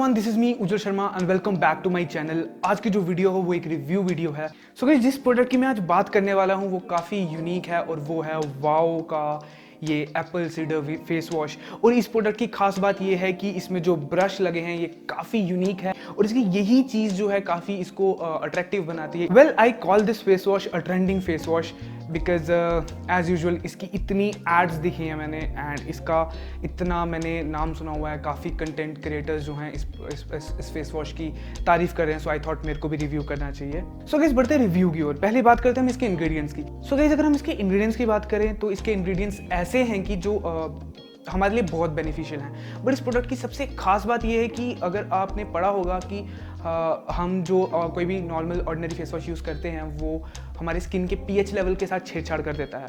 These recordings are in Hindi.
Everyone, this is me Ujjwal Sharma and welcome back to my channel. आज की जो वीडियो है वो एक रिव्यू वीडियो है। सो गाइस, जिस प्रोडक्ट की मैं आज बात करने वाला हूँ वो काफ़ी यूनिक है और वो है वाओ का ये एप्पल सीडर फेस वॉश। और इस प्रोडक्ट की खास बात ये है कि इसमें जो ब्रश लगे हैं ये काफ़ी यूनिक है और इसकी यही चीज़ जो है काफ़ी इसको अट्रैक्टिव बनाती है। Well, I call this face wash a trending face wash because as usual इसकी इतनी एड्स दिखी हैं मैंने एंड इसका इतना मैंने नाम सुना हुआ है। काफ़ी कंटेंट क्रिएटर्स जो हैं इस फेस वॉश की तारीफ कर रहे हैं। सो आई थॉट मेरे को भी रिव्यू करना चाहिए। सो गाइस, बढ़ते हैं रिव्यू की ओर। पहले बात करते हैं हम इसके इंग्रेडिएंट्स की। सो गाइस, अगर हम इसके इंग्रेडिएंट्स की बात करें तो इसके इंग्रेडिएंट्स ऐसे हैं कि जो हमारे लिए बहुत बेनिफिशियल हैं। बट इस प्रोडक्ट की सबसे खास बात यह है कि अगर आपने पढ़ा होगा कि हम जो कोई भी normal ordinary face wash use करते हैं वो हमारे स्किन के पीएच लेवल के साथ छेड़छाड़ कर देता है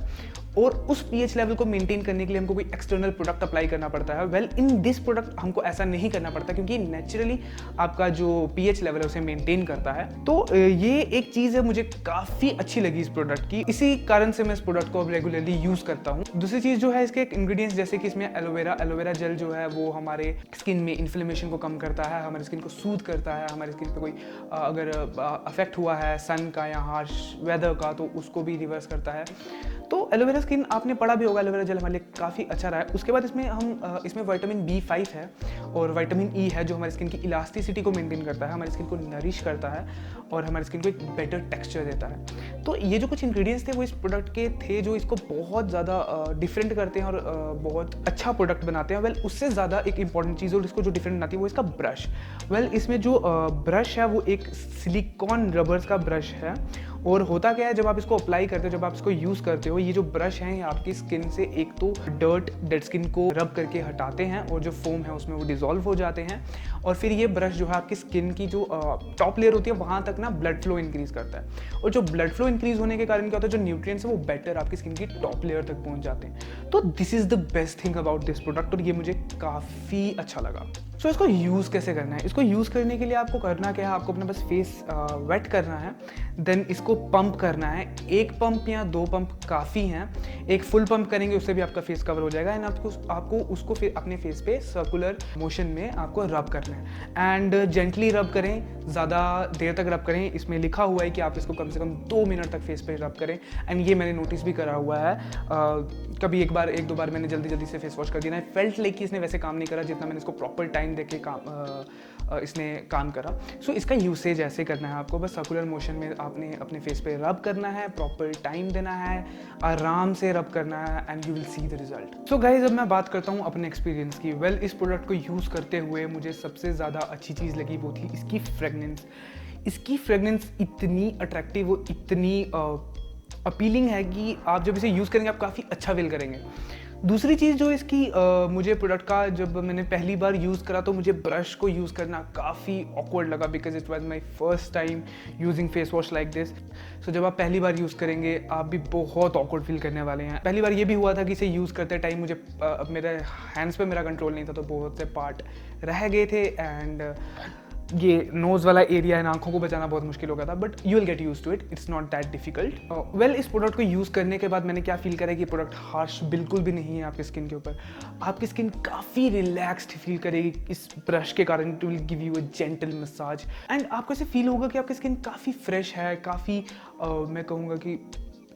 और उस पीएच लेवल को मेंटेन करने के लिए हमको कोई एक्सटर्नल प्रोडक्ट अप्लाई करना पड़ता है। वेल, इन दिस प्रोडक्ट हमको ऐसा नहीं करना पड़ता क्योंकि नेचुरली आपका जो पीएच लेवल है उसे मेंटेन करता है। तो ये एक चीज़ है मुझे काफ़ी अच्छी लगी इस प्रोडक्ट की, इसी कारण से मैं इस प्रोडक्ट को अब रेगुलरली यूज़ करता हूँ। दूसरी चीज़ जो है इसके इंग्रेडिएंट्स, जैसे कि इसमें एलोवेरा जेल जो है वो हमारे स्किन में इन्फ्लेमेशन को कम करता है, हमारे स्किन को सूद करता है। हमारे स्किन पे कोई अगर अफेक्ट हुआ है सन का या हार्श वेदर का तो उसको भी रिवर्स करता है। तो एलोवेरा स्किन आपने पढ़ा भी होगा, एलोवेरा जेल हमारे लिए काफ़ी अच्छा रहा है। उसके बाद इसमें विटामिन B5 है और विटामिन E है जो हमारी स्किन की इलास्टिसिटी को मेंटेन करता है, हमारी स्किन को नरिश करता है और हमारी स्किन को एक बेटर टेक्सचर देता है। तो ये जो कुछ इंग्रेडिएंट्स थे वो इस प्रोडक्ट के थे जो इसको बहुत ज़्यादा डिफरेंट करते हैं और बहुत अच्छा प्रोडक्ट बनाते हैं। वेल, उससे ज़्यादा एक इंपॉर्टेंट चीज़ और इसको जो डिफरेंट बनाती है वो इसका ब्रश। वेल, इसमें जो ब्रश है वो एक सिलिकॉन रबर्स का ब्रश है और होता क्या है, जब आप इसको अप्लाई करते हो, जब आप इसको यूज़ करते हो, ये जो ब्रश हैं ये आपकी स्किन से एक तो डेड स्किन को रब करके हटाते हैं और जो फोम है उसमें वो डिसॉल्व हो जाते हैं और फिर ये ब्रश जो है आपकी स्किन की जो टॉप लेयर होती है वहाँ तक ना ब्लड फ्लो इंक्रीज़ करता है और जो ब्लड फ्लो इंक्रीज़ होने के कारण क्या होता है, जो न्यूट्रिएंट्स है वो बेटर आपकी स्किन की टॉप लेयर तक पहुँच जाते हैं। तो this is the best thing about this product और ये मुझे काफ़ी अच्छा लगा। सो इसको यूज़ कैसे करना है? इसको यूज़ करने के लिए आपको करना क्या है, आपको अपना बस फेस वेट करना है, देन इसको पंप करना है। एक पंप या 2 पंप काफ़ी हैं। एक फुल पंप करेंगे उससे भी आपका फेस कवर हो जाएगा एंड आपको उसको फिर अपने फेस पे सर्कुलर मोशन में आपको रब करना है एंड जेंटली रब करें, ज़्यादा देर तक रब करें। इसमें लिखा हुआ है कि आप इसको कम से कम 2 मिनट तक फेस पे रब करें एंड ये मैंने नोटिस भी करा हुआ है। कभी एक दो बार मैंने जल्दी से फेस वॉश कर दिया, आई फेल्ट लाइक कि इसने वैसे काम नहीं करा जितना मैंने इसको प्रॉपर टाइम देके इसने काम करा। सो इसका यूसेज ऐसे करना है, आपको बस सर्कुलर मोशन में आपने अपने फेस पे रब करना है, प्रॉपर टाइम देना है, आराम से रब करना है and you will see the result. So guys, अब मैं बात करता हूँ अपने एक्सपीरियंस की। वेल, इस प्रोडक्ट को यूज़ करते हुए मुझे सबसे ज़्यादा अच्छी चीज़ लगी वो थी इसकी फ्रेगनेंस। इसकी फ्रेगनेंस इतनी अट्रैक्टिव और इतनी अपीलिंग है कि आप जब इसे यूज़ करेंगे आप काफ़ी अच्छा फील करेंगे। दूसरी चीज़ जो इसकी मुझे प्रोडक्ट का जब मैंने पहली बार यूज़ करा तो मुझे ब्रश को यूज़ करना काफ़ी ऑकवर्ड लगा because it was my first time using face wash like this. So जब आप पहली बार यूज़ करेंगे आप भी बहुत ऑकवर्ड फील करने वाले हैं। पहली बार ये भी हुआ था कि इसे यूज़ करते टाइम मुझे मेरे हैंड्स पे मेरा कंट्रोल नहीं था तो बहुत से पार्ट रह गए थे एंड ये नोज़ वाला एरिया है, आंखों को बचाना बहुत मुश्किल हो गया था। But you will get use to it, it's not that difficult. Well, इस प्रोडक्ट को यूज़ करने के बाद मैंने क्या फील करा कि प्रोडक्ट हार्श बिल्कुल भी नहीं है आपकी स्किन के ऊपर। आपकी स्किन काफ़ी रिलैक्स्ड फील करेगी इस ब्रश के कारण। It will give you a gentle massage and आपको ऐसे फील होगा कि आपकी स्किन काफ़ी फ्रेश है, काफ़ी मैं कहूँगा कि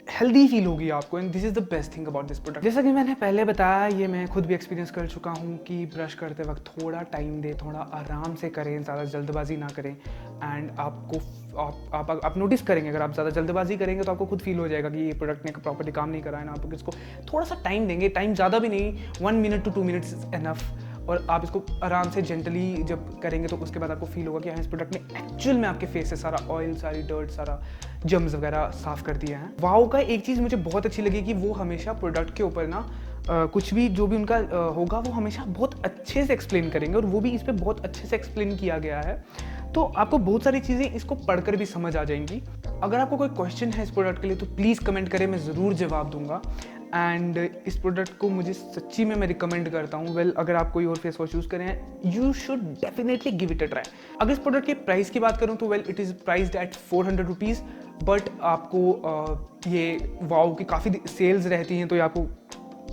हेल्दी फील होगी आपको and this is the best thing about this product. जैसा कि मैंने पहले बताया, ये मैं खुद भी एक्सपीरियंस कर चुका हूँ कि ब्रश करते वक्त थोड़ा टाइम दे, थोड़ा आराम से करें, ज़्यादा जल्दबाजी ना करें एंड आपको आप नोटिस करेंगे अगर आप ज़्यादा जल्दबाजी करेंगे तो आपको खुद फील हो जाएगा कि ये प्रोडक्ट ने प्रॉपर्ली काम नहीं करा है ना। आप इसको थोड़ा सा टाइम देंगे, टाइम ज़्यादा भी नहीं, 1 minute to 2 minutes is enough और आप इसको आराम से जेंटली जब करेंगे तो उसके बाद आपको फील होगा कि हाँ, इस प्रोडक्ट ने एक्चुअल में आपके फेस से सारा ऑयल, सारी डर्ट, सारा जर्म्स वगैरह साफ कर दिया है। वाओ का एक चीज़ मुझे बहुत अच्छी लगी कि वो हमेशा प्रोडक्ट के ऊपर ना कुछ भी जो भी उनका होगा वो हमेशा बहुत अच्छे से एक्सप्लेन करेंगे और वो भी इस पर बहुत अच्छे से एक्सप्लेन किया गया है। तो आपको बहुत सारी चीज़ें इसको पढ़कर भी समझ आ जाएंगी। अगर आपको कोई क्वेश्चन है इस प्रोडक्ट के लिए तो प्लीज़ कमेंट करें, मैं ज़रूर जवाब दूंगा। एंड इस प्रोडक्ट को मुझे सच्ची में मैं रिकमेंड करता हूँ। वेल, अगर आप कोई और फेस वॉश यूज़ करें you should definitely give it a try. अगर इस प्रोडक्ट के प्राइस की बात करूँ तो well, it is priced eight 400 rupees but आपको ये वाओ की काफ़ी सेल्स रहती हैं तो ये आपको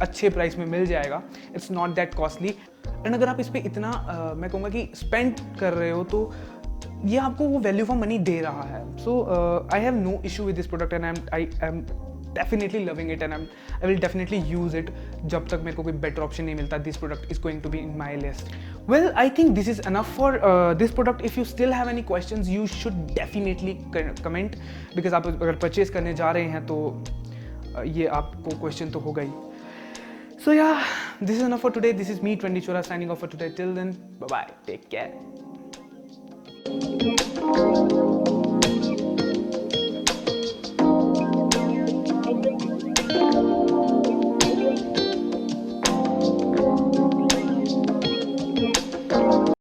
अच्छे प्राइस में मिल जाएगा, it's not that costly. And अगर आप इस पर इतना मैं कहूँगा कि स्पेंड कर रहे हो तो ये आपको वो वैल्यू फॉर मनी दे रहा है। So I have no issue with this product and I am definitely loving it and I will definitely use it जब तक मेरे को कोई better option नहीं मिलता. This product is going to be in my list. Well, I think this is enough for this product. If you still have any questions, you should definitely comment because आप अगर purchase करने जा रहे हैं तो ये आपको question तो होगा ही. So yeah, this is enough for today. This is me, 20 Chora, signing off for today. Till then, bye bye. Take care.